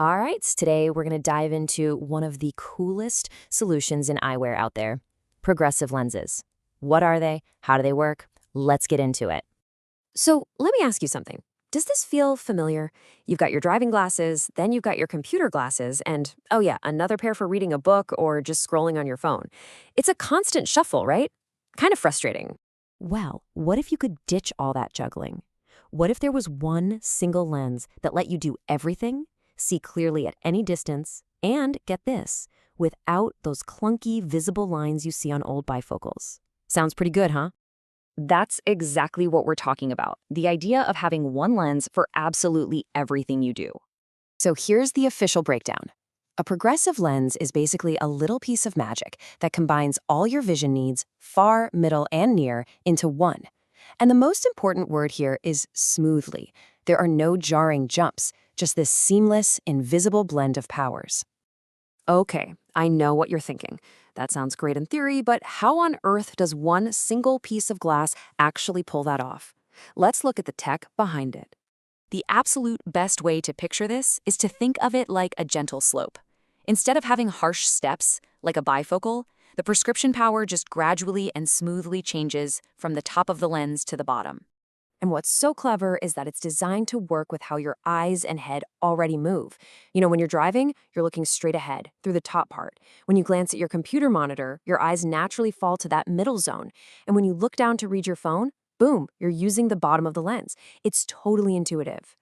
All right, today we're going to dive into one of the coolest solutions in eyewear out there, progressive lenses. What are they? How do they work? Let's get into it. So let me ask you something. Does this feel familiar? You've got your driving glasses, then you've got your computer glasses, and oh yeah, another pair for reading a book or just scrolling on your phone. It's a constant shuffle, right? Kind of frustrating. Well, what if you could ditch all that juggling? What if there was one single lens that let you do everything, see clearly at any distance, and get this, without those clunky, visible lines you see on old bifocals? Sounds pretty good, huh? That's exactly what we're talking about, the idea of having one lens for absolutely everything you do. So here's the official breakdown. A progressive lens is basically a little piece of magic that combines all your vision needs, far, middle, and near, into one. And the most important word here is smoothly. There are no jarring jumps, just this seamless, invisible blend of powers. Okay, I know what you're thinking. That sounds great in theory, but how on earth does one single piece of glass actually pull that off? Let's look at the tech behind it. The absolute best way to picture this is to think of it like a gentle slope. Instead of having harsh steps, like a bifocal, the prescription power just gradually and smoothly changes from the top of the lens to the bottom. And what's so clever is that it's designed to work with how your eyes and head already move. When you're driving, you're looking straight ahead, through the top part. When you glance at your computer monitor, your eyes naturally fall to that middle zone. And when you look down to read your phone, boom, you're using the bottom of the lens. It's totally intuitive.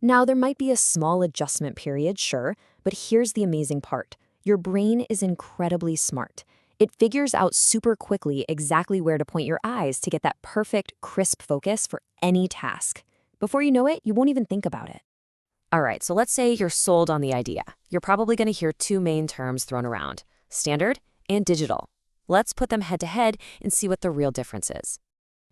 Now, there might be a small adjustment period, sure, but here's the amazing part. Your brain is incredibly smart. It figures out super quickly exactly where to point your eyes to get that perfect, crisp focus for any task. Before you know it, you won't even think about it. All right, so let's say you're sold on the idea. You're probably going to hear two main terms thrown around, standard and digital. Let's put them head to head and see what the real difference is.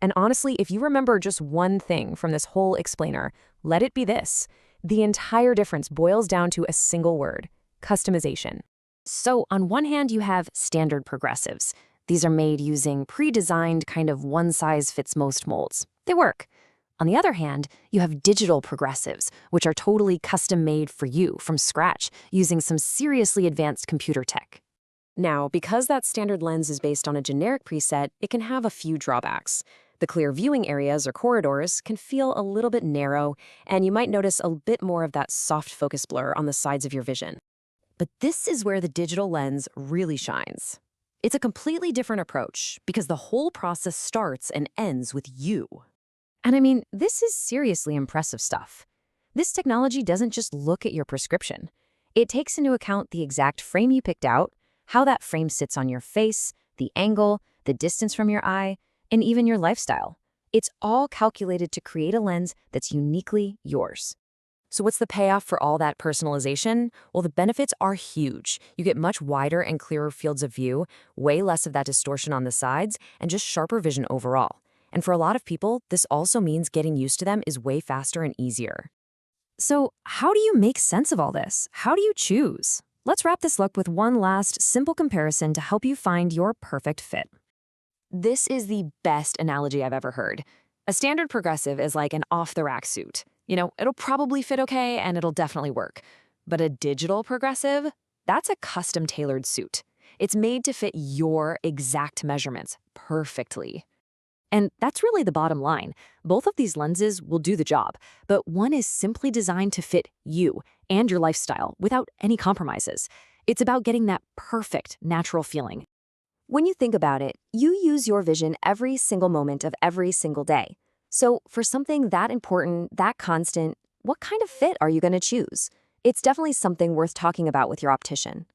And honestly, if you remember just one thing from this whole explainer, let it be this. The entire difference boils down to a single word: customization. So on one hand, you have standard progressives. These are made using pre-designed kind of one-size-fits-most molds. They work. On the other hand, you have digital progressives, which are totally custom-made for you from scratch, using some seriously advanced computer tech. Now, because that standard lens is based on a generic preset, it can have a few drawbacks. The clear viewing areas or corridors can feel a little bit narrow, and you might notice a bit more of that soft focus blur on the sides of your vision. But this is where the digital lens really shines. It's a completely different approach because the whole process starts and ends with you. And I mean, this is seriously impressive stuff. This technology doesn't just look at your prescription. It takes into account the exact frame you picked out, how that frame sits on your face, the angle, the distance from your eye, and even your lifestyle. It's all calculated to create a lens that's uniquely yours. So what's the payoff for all that personalization? Well, the benefits are huge. You get much wider and clearer fields of view, way less of that distortion on the sides, and just sharper vision overall. And for a lot of people, this also means getting used to them is way faster and easier. So how do you make sense of all this? How do you choose? Let's wrap this look with one last simple comparison to help you find your perfect fit. This is the best analogy I've ever heard. A standard progressive is like an off-the-rack suit. It'll probably fit okay and it'll definitely work. But a digital progressive, that's a custom-tailored suit. It's made to fit your exact measurements perfectly. And that's really the bottom line. Both of these lenses will do the job, but one is simply designed to fit you and your lifestyle without any compromises. It's about getting that perfect natural feeling. When you think about it, you use your vision every single moment of every single day. So for something that important, that constant, what kind of fit are you going to choose? It's definitely something worth talking about with your optician.